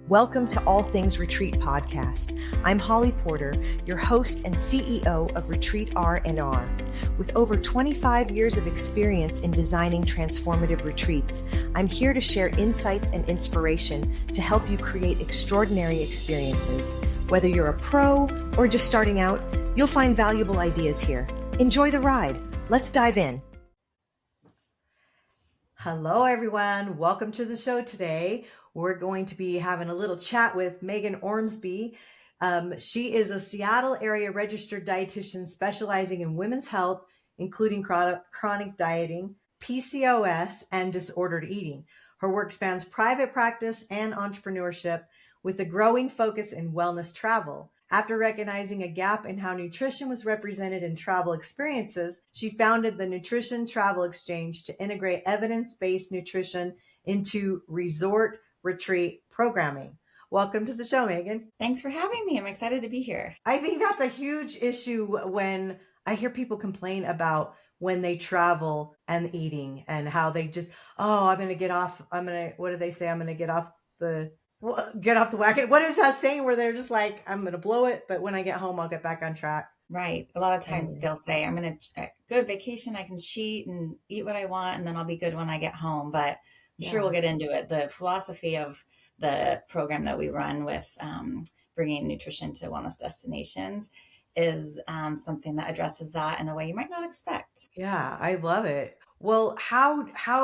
Welcome to All Things Retreat Podcast. I'm Holly Porter, your host and CEO of Retreat R&R. With over 25 years of experience in designing transformative retreats, I'm here to share insights and inspiration to help you create extraordinary experiences. Whether you're a pro or just starting out, you'll find valuable ideas here. Enjoy the ride. Let's dive in. Hello, everyone. Welcome to the show today. We're going to be having a little chat with Meaghan Ormsby. She is a Seattle area registered dietitian specializing in women's health, including chronic dieting, PCOS, and disordered eating. Her work spans private practice and entrepreneurship with a growing focus in wellness travel. After recognizing a gap in how nutrition was represented in travel experiences, she founded the Nutrition Travel Exchange to integrate evidence-based nutrition into resort retreat programming. Welcome to the show, Meaghan. Thanks for having me. I'm excited to be here. I think that's a huge issue when I hear people complain about when they travel and eating and how they just, what do they say? I'm going to get off the wagon. What is that saying where they're just like, I'm going to blow it, but when I get home, I'll get back on track. Right. A lot of times they'll say, I'm going to go on vacation. I can cheat and eat what I want, and then I'll be good when I get home. But I'm sure we'll get into it. The philosophy of the program that we run with bringing nutrition to wellness destinations is something that addresses that in a way you might not expect. Yeah, I love it. Well,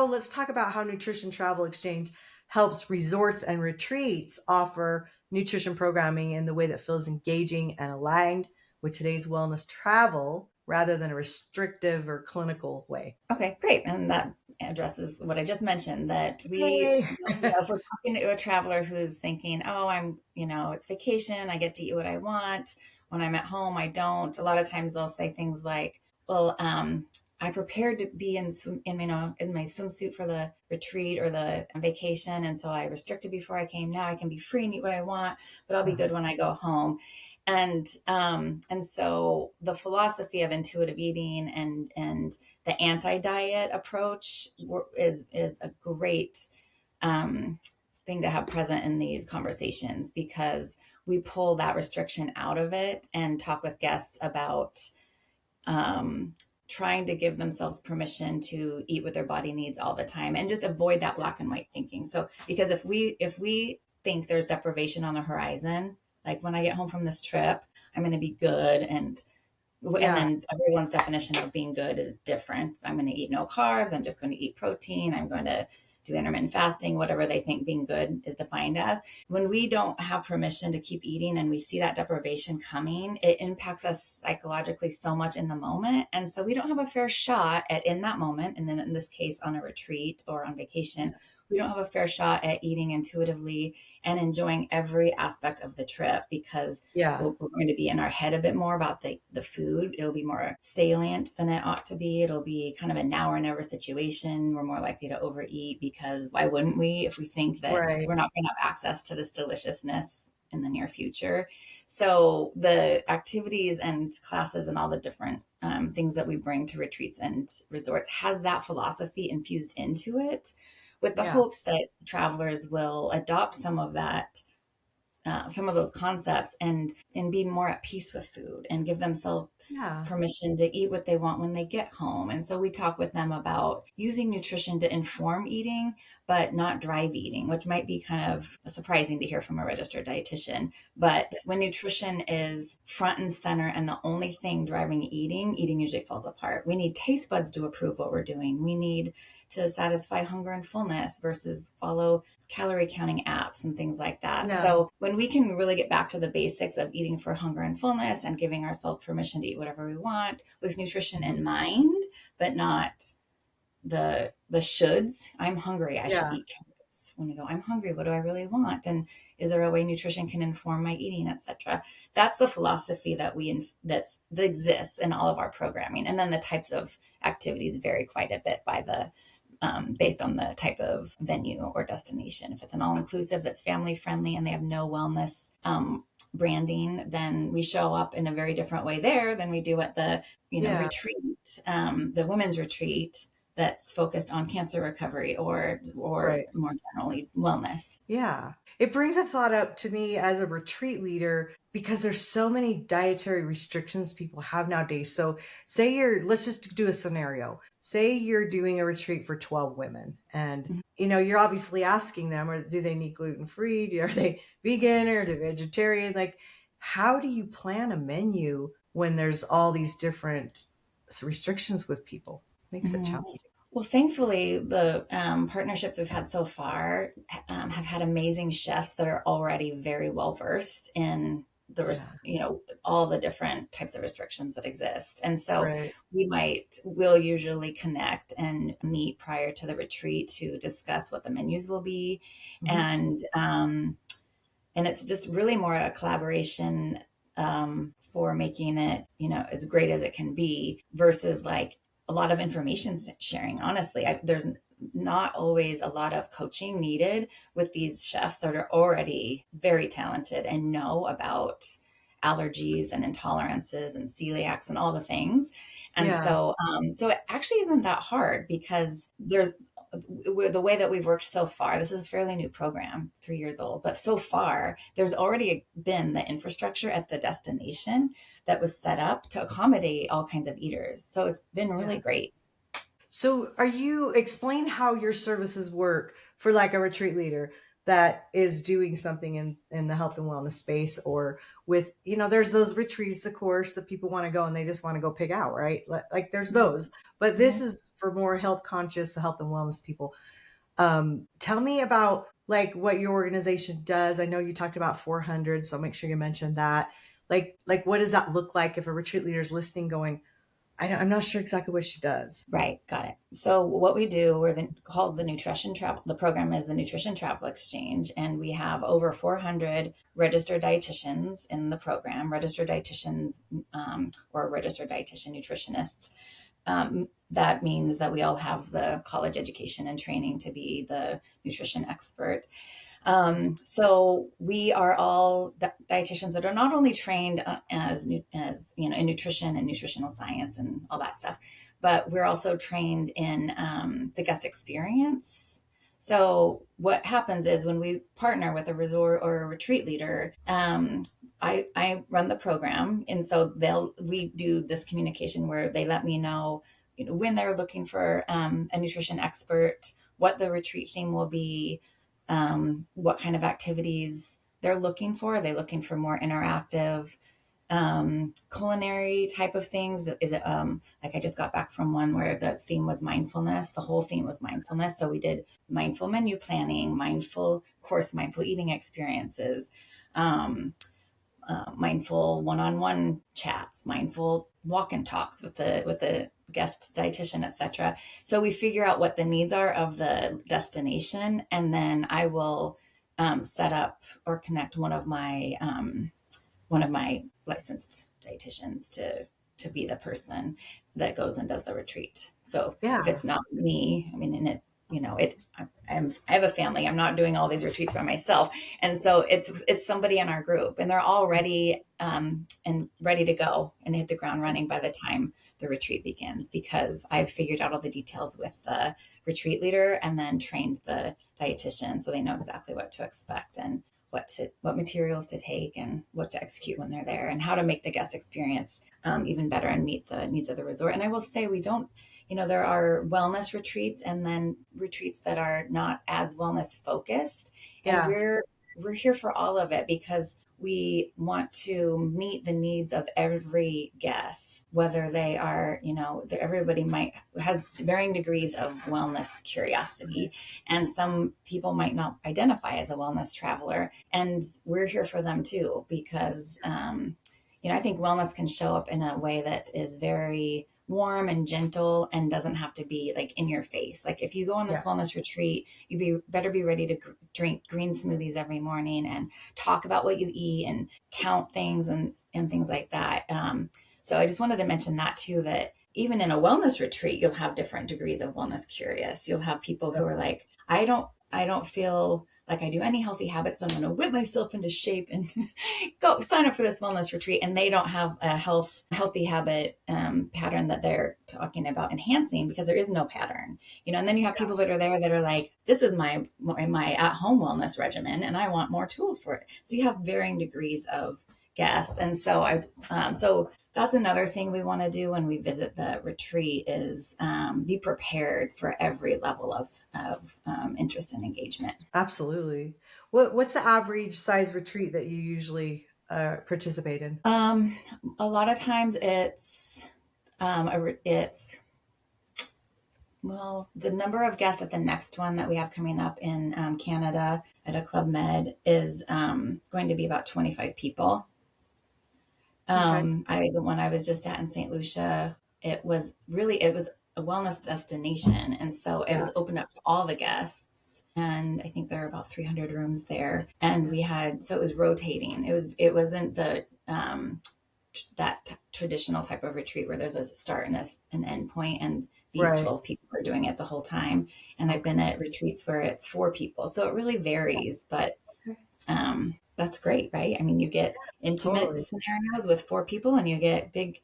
let's talk about how Nutrition Travel Exchange helps resorts and retreats offer nutrition programming in the way that feels engaging and aligned with today's wellness travel rather than a restrictive or clinical way. Okay, great. And that addresses what I just mentioned, that if we're talking to a traveler who's thinking, it's vacation, I get to eat what I want. When I'm at home, I don't. A lot of times they'll say things like, I prepared to be in my swimsuit for the retreat or the vacation, and so I restricted before I came. Now I can be free and eat what I want, but I'll be good when I go home. And so the philosophy of intuitive eating and the anti-diet approach is a great thing to have present in these conversations, because we pull that restriction out of it and talk with guests about trying to give themselves permission to eat what their body needs all the time and just avoid that black and white thinking. So, because if we think there's deprivation on the horizon, like when I get home from this trip, I'm going to be good. And then everyone's definition of being good is different. I'm going to eat no carbs. I'm just going to eat protein. I'm going to do intermittent fasting, whatever they think being good is defined as. When we don't have permission to keep eating and we see that deprivation coming, it impacts us psychologically so much in the moment. And so we don't have a fair shot at, in that moment, and then in this case on a retreat or on vacation, we don't have a fair shot at eating intuitively and enjoying every aspect of the trip, because we're going to be in our head a bit more about the food. It'll be more salient than it ought to be. It'll be kind of a now or never situation. We're more likely to overeat, because why wouldn't we if we think that we're not going to have access to this deliciousness in the near future? So the activities and classes and all the different things that we bring to retreats and resorts has that philosophy infused into it, with the hopes that travelers will adopt some of that, some of those concepts and be more at peace with food and give themselves permission to eat what they want when they get home. And so we talk with them about using nutrition to inform eating, but not drive eating, which might be kind of surprising to hear from a registered dietitian. But when nutrition is front and center and the only thing driving eating usually falls apart. We need taste buds to approve what we're doing. We need to satisfy hunger and fullness versus follow calorie counting apps and things like that. Yeah. So when we can really get back to the basics of eating for hunger and fullness and giving ourselves permission to eat whatever we want with nutrition in mind, but not the shoulds. I'm hungry, I should eat carrots. When you go, I'm hungry, what do I really want? And is there a way nutrition can inform my eating, etc.? That's the philosophy that that exists in all of our programming. And then the types of activities vary quite a bit by the based on the type of venue or destination. If it's an all-inclusive that's family-friendly and they have no wellness branding, then we show up in a very different way there than we do at the retreat, the women's retreat that's focused on cancer recovery or more generally wellness. Yeah. It brings a thought up to me as a retreat leader because there's so many dietary restrictions people have nowadays. So say let's just do a scenario. Say you're doing a retreat for 12 women and Mhm. you're obviously asking them, or do they need gluten free? Are they vegan or are they vegetarian? Like, how do you plan a menu when there's all these different restrictions with people? Makes it Mhm. challenging. Well, thankfully, the partnerships we've had so far have had amazing chefs that are already very well versed in Yeah. all the different types of restrictions that exist. And so Right. we'll usually connect and meet prior to the retreat to discuss what the menus will be. Hmm. And it's just really more a collaboration for making it, as great as it can be versus like a lot of information sharing. Honestly, there's not always a lot of coaching needed with these chefs that are already very talented and know about allergies and intolerances and celiacs and all the things. And Yeah. so it actually isn't that hard because the way that we've worked so far, this is a fairly new program, 3 years old, but so far there's already been the infrastructure at the destination that was set up to accommodate all kinds of eaters. So it's been Yeah. really great. So are you explain how your services work for like a retreat leader that is doing something in the health and wellness space, or with, there's those retreats, of course, that people want to go and they just want to go pig out, right? Like there's those, but this Mhm. is for more health conscious, health and wellness people. Tell me about like what your organization does. I know you talked about 400, so I'll make sure you mention that. Like what does that look like if a retreat leader is listening going, I'm not sure exactly what she does. Right, got it. So what we do, called the Nutrition Travel. The program is the Nutrition Travel Exchange, and we have over 400 registered dietitians in the program. Registered dietitians, or registered dietitian nutritionists. That means that we all have the college education and training to be the nutrition expert. So we are all dietitians that are not only trained as in nutrition and nutritional science and all that stuff, but we're also trained in the guest experience. So what happens is when we partner with a resort or a retreat leader, I run the program, and so we do this communication where they let me know, when they're looking for a nutrition expert, what the retreat theme will be, what kind of activities they're looking for. Are they looking for more interactive, culinary type of things? Is it like I just got back from one where the theme was mindfulness? The whole theme was mindfulness. So we did mindful menu planning, mindful eating experiences, mindful one-on-one chats, mindful walk-in talks with the guest dietitian, etc. So we figure out what the needs are of the destination, and then I will set up or connect one of my licensed dietitians to be the person that goes and does the retreat. So if Yeah. it's not me, I mean, and I have a family. I'm not doing all these retreats by myself, and so it's somebody in our group, and they're all ready and ready to go and hit the ground running by the time the retreat begins, because I've figured out all the details with the retreat leader and then trained the dietitian so they know exactly what to expect and what materials to take and what to execute when they're there, and how to make the guest experience even better and meet the needs of the resort. And I will say, we don't, there are wellness retreats and then retreats that are not as wellness focused, and Yeah. we're here for all of it because we want to meet the needs of every guest, whether they are, everybody might has varying degrees of wellness curiosity, and some people might not identify as a wellness traveler, and we're here for them too, because I think wellness can show up in a way that is very warm and gentle and doesn't have to be like in your face. Like if you go on Yeah. this wellness retreat, better be ready to drink green smoothies every morning and talk about what you eat and count things and things like that. So I just wanted to mention that too, that even in a wellness retreat, you'll have different degrees of wellness curious. You'll have people who are like, I don't feel like I do any healthy habits, but I'm going to whip myself into shape and go sign up for this wellness retreat. And they don't have a healthy habit pattern that they're talking about enhancing, because there is no pattern, and then you have people that are there that are like, this is my at home wellness regimen, and I want more tools for it. So you have varying degrees of guests. And so so that's another thing we want to do when we visit the retreat is be prepared for every level of interest and engagement. Absolutely. What's the average size retreat that you usually participate in? A lot of times it's well, the number of guests at the next one that we have coming up in Canada at a Club Med is going to be about 25 people. Okay. The one I was just at in St. Lucia, it was a wellness destination, and so it Yeah. was open up to all the guests. And I think there are about 300 rooms there, and so it was rotating. It wasn't the that traditional type of retreat where there's a start and an end point, and these Right. 12 people are doing it the whole time. And I've been at retreats where it's 4 people, so it really varies, but that's great, right? I mean, you get intimate Totally. scenarios with 4 people, and you get big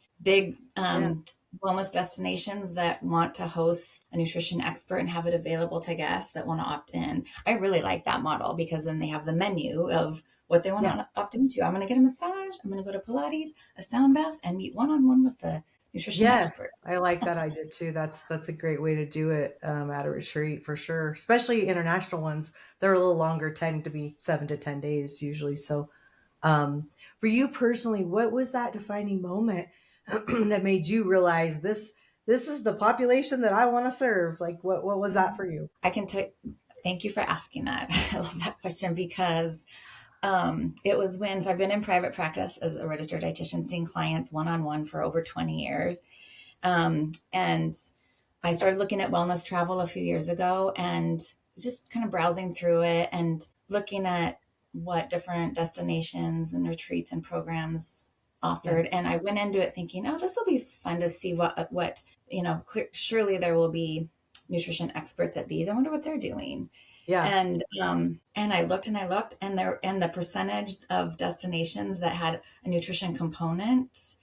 Yeah. wellness destinations that want to host a nutrition expert and have it available to guests that want to opt in. I really like that model, because then they have the menu of what they want Yeah. to opt into. I'm going to get a massage, I'm going to go to Pilates, a sound bath, and meet one-on-one with the nutrition Yes, expert. I like that idea too. That's a great way to do it at a retreat for sure. Especially international ones. They're a little longer, tend to be 7 to 10 days usually. So, for you personally, what was that defining moment that made you realize this is the population that I want to serve? Like, what was that for you? I can thank you for asking that. I love that question, because it was so I've been in private practice as a registered dietitian, seeing clients one-on-one for over 20 years. And I started looking at wellness travel a few years ago, and just kind of browsing through it and looking at what different destinations and retreats and programs Yeah. offered. And I went into it thinking, oh, this will be fun to see what, surely there will be nutrition experts at these. I wonder what they're doing. Yeah. And I looked and I looked, and the percentage of destinations that had a nutrition component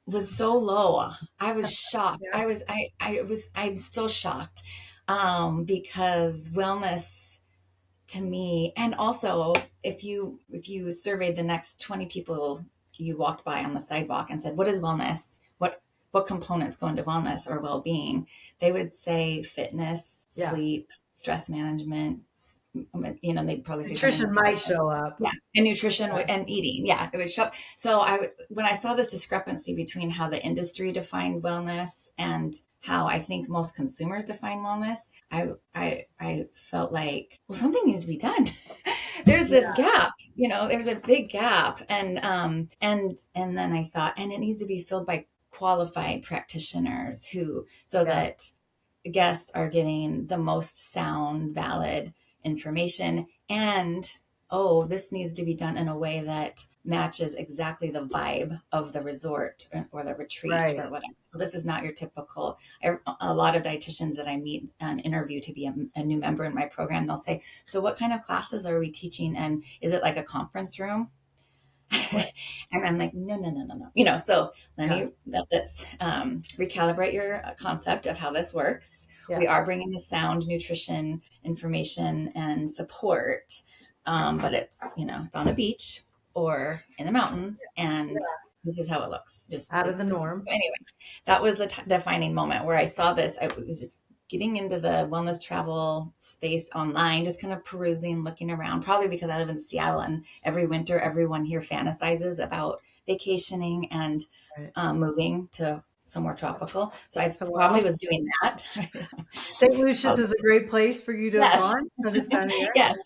was so low. I was shocked. Yeah. I'm still shocked. Because wellness to me, and also if you surveyed the next 20 people you walked by on the sidewalk and said, what is wellness? What components go into wellness or well-being? They would say fitness, Yeah. sleep, stress management, they'd probably say something Nutrition besides might that. show up. Yeah, and nutrition Yeah. and eating. Yeah, it would show up. So when I saw this discrepancy between how the industry defined wellness and how I think most consumers define wellness, I felt like, well, something needs to be done. There's this Yeah. gap, there's a big gap. And then I thought, and it needs to be filled by qualified practitioners so Yeah. that guests are getting the most sound, valid information. And oh, this needs to be done in a way that matches exactly the vibe of the resort or the retreat or Right. whatever. So this is not your typical. A lot of dietitians that I meet and interview to be a new member in my program, they'll say, so what kind of classes are we teaching, and is it like a conference room? Right. And I'm like, no, no, no, no, no. So Yeah. let's recalibrate your concept of how this works. Yeah. We are bringing the sound nutrition information and support, but it's on a beach or in the mountains, and this is how it looks. Just Out of it's the different. norm. So anyway, that was the defining moment where I saw this. I was just getting into the wellness travel space online, just kind of perusing, looking around, probably because I live in Seattle, and every winter, everyone here fantasizes about vacationing and Right. moving to somewhere tropical. So I Somewhere probably else. was doing that. St. Lucia's Probably- is a great place for you to have yes. gone at this time of year. Yes.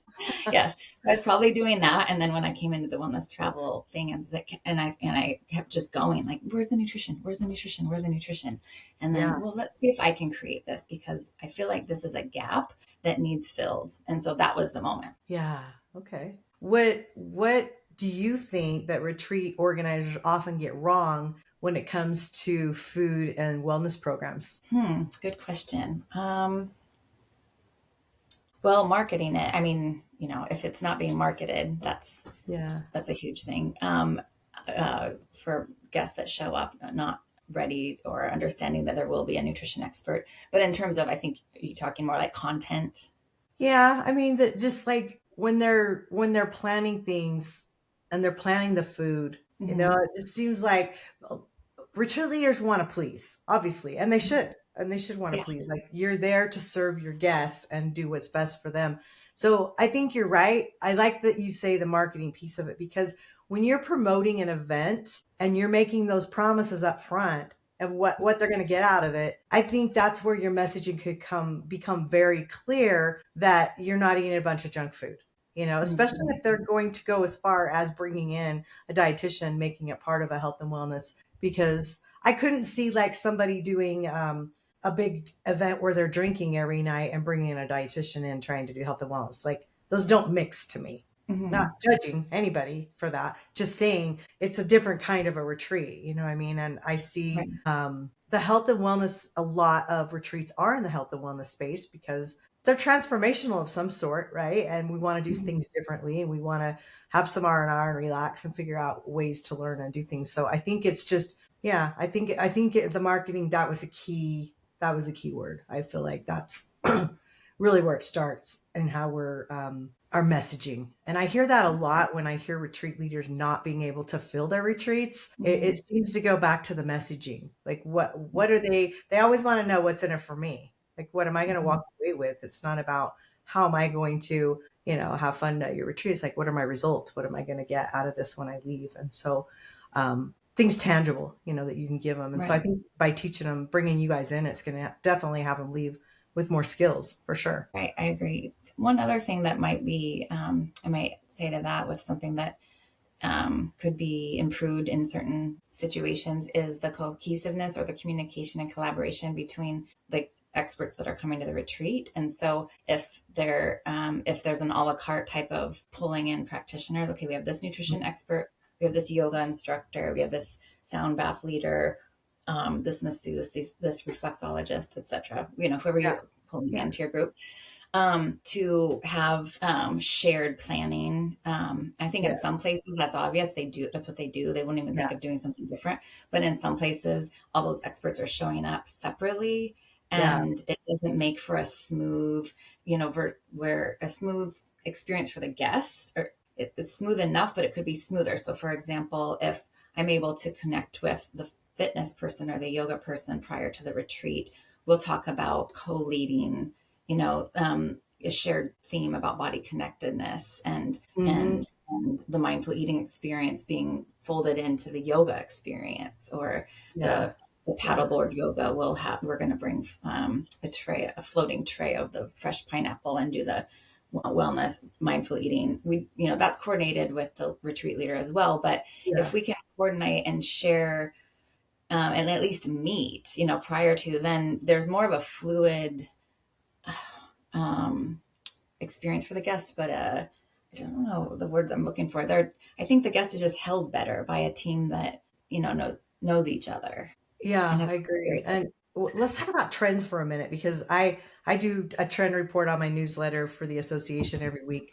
Yes. I was probably doing that. And then when I came into the wellness travel thing, I was like, and I kept just going, like, where's the nutrition? Where's the nutrition? Where's the nutrition? And then, Yeah. well, let's see if I can create this, because I feel like this is a gap that needs filled. And so that was the moment. Yeah. Okay. What do you think that retreat organizers often get wrong when it comes to food and wellness programs? Good question. Well, marketing it. I mean, if it's not being marketed, Yeah. that's a huge thing. For guests that show up not ready or understanding that there will be a nutrition expert. But in terms of, I think you're talking more like content. Yeah, I mean that just like when they're planning things and they're planning the food, Mm-hmm. it just seems like retreat leaders want to please, obviously, and they should want to Yeah. please. Like you're there to serve your guests and do what's best for them. So I think you're right. I like that you say the marketing piece of it because when you're promoting an event and you're making those promises up front of what they're going to get out of it, I think that's where your messaging could become very clear that you're not eating a bunch of junk food. Especially Mm-hmm. if they're going to go as far as bringing in a dietitian, making it part of a health and wellness. Because I couldn't see like somebody doing a big event where they're drinking every night and bringing in a dietitian in trying to do health and wellness. Like those don't mix to me. Not Mm-hmm. judging anybody for that, just saying it's a different kind of a retreat. You know what I mean? And I see Right. the health and wellness, a lot of retreats are in the health and wellness space because they're transformational of some sort, right? And we want to do Mm-hmm. things differently and we want to have some R&R and relax and figure out ways to learn and do things. So I think it's just, yeah, I think the marketing, that was a key word. I feel like that's really where it starts and how we're our messaging. And I hear that a lot when I hear retreat leaders not being able to fill their retreats. It Mm-hmm. seems to go back to the messaging. Like what are they always want to know what's in it for me. Like what am I going to Mm-hmm. walk away with? It's not about how am I going to, have fun at your retreat. It's like what are my results? What am I going to get out of this when I leave? And so things tangible, that you can give them. And so I Right. think by teaching them, bringing you guys in, it's going to definitely have them leave with more skills for sure. Right. I agree. One other thing that might be, I might say to that with something that could be improved in certain situations is the cohesiveness or the communication and collaboration between the experts that are coming to the retreat. And so if there's an a la carte type of pulling in practitioners, okay, we have this nutrition expert, we have this yoga instructor, we have this sound bath leader, this masseuse, this reflexologist, etc. Whoever Yeah. you're pulling Yeah. into your group, to have shared planning. I think in Yeah. some places that's obvious. That's what they do. They won't even Yeah. think of doing something different. But in some places, all those experts are showing up separately, Yeah. and it doesn't make for a smooth, where a smooth experience for the guest, or it's smooth enough, but it could be smoother. So, for example, if I'm able to connect with the fitness person or the yoga person prior to the retreat, we'll talk about co-leading, a shared theme about body connectedness Hmm. and the mindful eating experience being folded into the yoga experience, or Yeah. the the Yeah. paddleboard yoga we're going to bring a floating tray of the fresh pineapple and do the wellness mindful eating. That's coordinated with the retreat leader as well. But if Yeah. we can coordinate and share, and at least meet, prior to, then there's more of a fluid um, experience for the guest. But I don't know the words I'm looking for. I think the guest is just held better by a team that knows each other and Yeah, has I agree. collaborated. And let's talk about trends for a minute because I do a trend report on my newsletter for the association every week.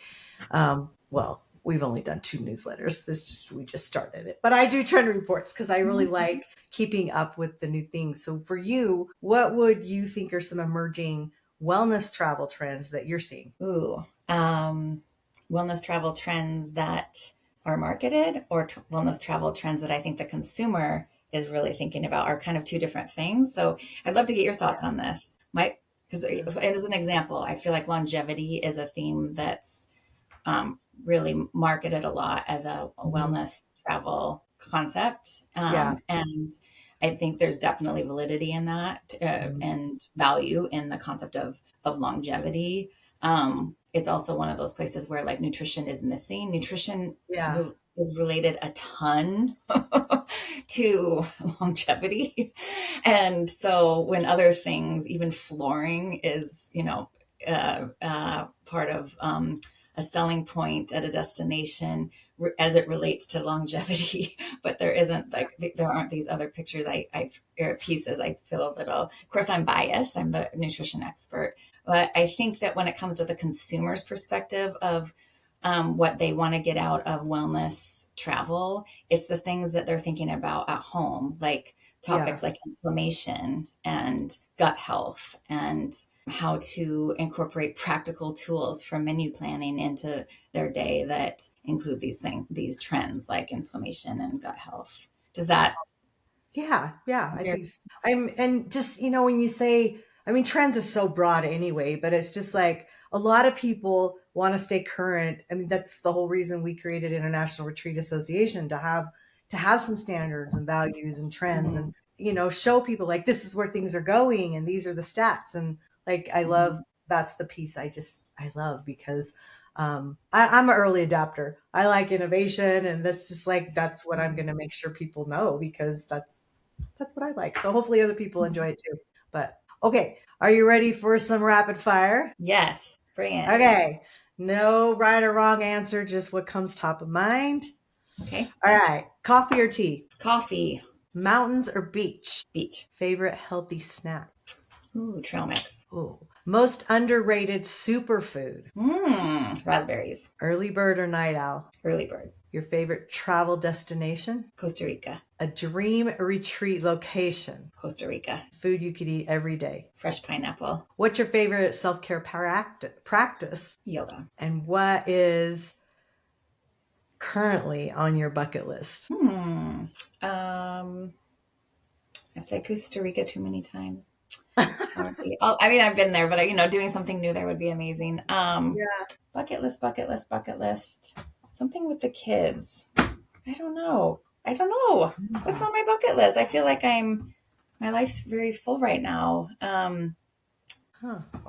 Well, we've only done two newsletters. We just started it, but I do trend reports because I really like keeping up with the new things. So for you, what would you think are some emerging wellness travel trends that you're seeing? Ooh, wellness travel trends that are marketed, or wellness travel trends that I think the consumer is really thinking about, are kind of two different things. So I'd love to get your thoughts Yeah. on this. Because Yeah. as an example, I feel like longevity is a theme that's really marketed a lot as a Mhm. wellness travel concept. Yeah. And I think there's definitely validity in that, Mhm. and value in the concept of longevity. It's also one of those places where like nutrition is missing. Nutrition Yeah. is related a ton to longevity. And so when other things, even flooring is, part of a selling point at a destination as it relates to longevity, but there isn't there aren't these other pictures or pieces. I feel a little, of course I'm biased, I'm the nutrition expert, but I think that when it comes to the consumer's perspective of what they want to get out of wellness travel, it's the things that they're thinking about at home, like Yeah. topics like inflammation and gut health and how to incorporate practical tools for menu planning into their day that include these trends like inflammation and gut health. Does that? Yeah, I think so. And just, when you say, I mean, trends is so broad anyway, but it's just like a lot of people want to stay current. I mean, that's the whole reason we created International Retreat Association to have some standards and values and trends and, Mhm, show people like this is where things are going and these are the stats. And like, I love, mhm, that's the piece I love because I'm an early adapter. I like innovation and that's just like, that's what I'm going to make sure people know because that's what I like. So hopefully other people enjoy it too. But okay, are you ready for some rapid fire? yes, bring it. Okay. No right or wrong answer, just what comes top of mind. Okay. All right. Coffee or tea? Coffee. Mountains or beach? Beach. Favorite healthy snack? Ooh, trail mix. Ooh. Most underrated superfood? Raspberries. Early bird or night owl? Early bird. Your favorite travel destination? Costa Rica. A dream retreat location? Costa Rica. Food you could eat every day? Fresh pineapple. What's your favorite self-care practice? Yoga. And what is currently on your bucket list? I've said Costa Rica too many times. I mean, I've been there, but doing something new there would be amazing. Yeah. Bucket list, bucket list, bucket list. Something with the kids. I don't know. What's on my bucket list. I feel like my life's very full right now. Huh.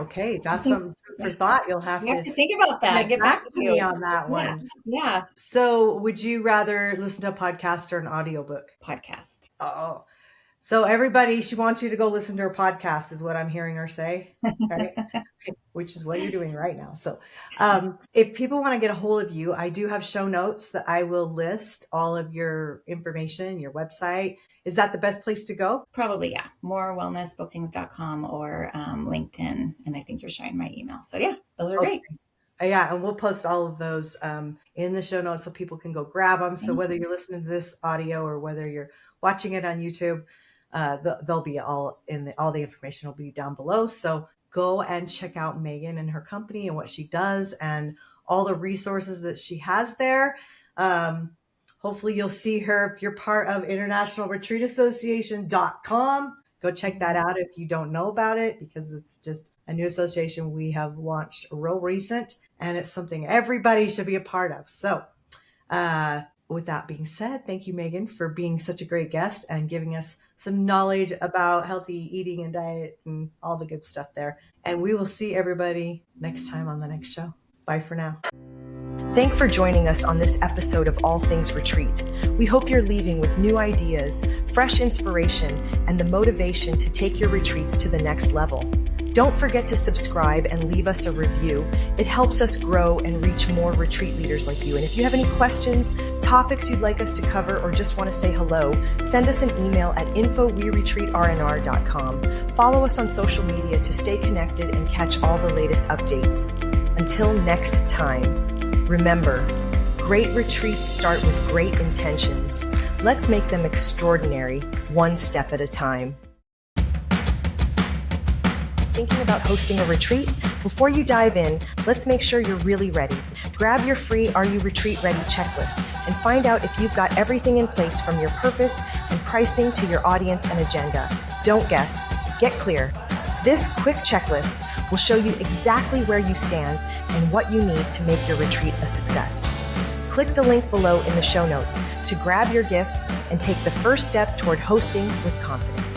Okay, I that's think some food for thought. You'll have you have to to think about that and get get back back to to me you. on that Yeah, one. yeah. So, would you rather listen to a podcast or an audiobook? Podcast. Oh, so everybody, she wants you to go listen to her podcast, is what I'm hearing her say, right? Which is what you're doing right now. So, if people want to get a hold of you, I do have show notes that I will list all of your information, your website. Is that the best place to go? Probably, yeah. Morewellnessbookings.com or LinkedIn. And I think you're sharing my email. So, yeah, those are Okay. great. Yeah, and we'll post all of those in the show notes so people can go grab them. So Thank whether you. you're listening to this audio or whether you're watching it on YouTube, they'll be all all the information will be down below. So go and check out Meaghan and her company and what she does and all the resources that she has there. Hopefully you'll see her if you're part of internationalretreatassociation.com. Go check that out if you don't know about it because it's just a new association we have launched real recent and it's something everybody should be a part of. So with that being said, thank you, Meaghan, for being such a great guest and giving us some knowledge about healthy eating and diet and all the good stuff there. And we will see everybody next time on the next show. Bye for now. Thanks for joining us on this episode of All Things Retreat. We hope you're leaving with new ideas, fresh inspiration, and the motivation to take your retreats to the next level. Don't forget to subscribe and leave us a review. It helps us grow and reach more retreat leaders like you. And if you have any questions, topics you'd like us to cover, or just want to say hello, send us an email at info@weretreatrnr.com. Follow us on social media to stay connected and catch all the latest updates. Until next time, remember, great retreats start with great intentions. Let's make them extraordinary, one step at a time. Thinking about hosting a retreat? Before you dive in, let's make sure you're really ready. Grab your free Are You Retreat Ready checklist and find out if you've got everything in place from your purpose and pricing to your audience and agenda. Don't guess. Get clear. This quick checklist will show you exactly where you stand and what you need to make your retreat a success. Click the link below in the show notes to grab your gift and take the first step toward hosting with confidence.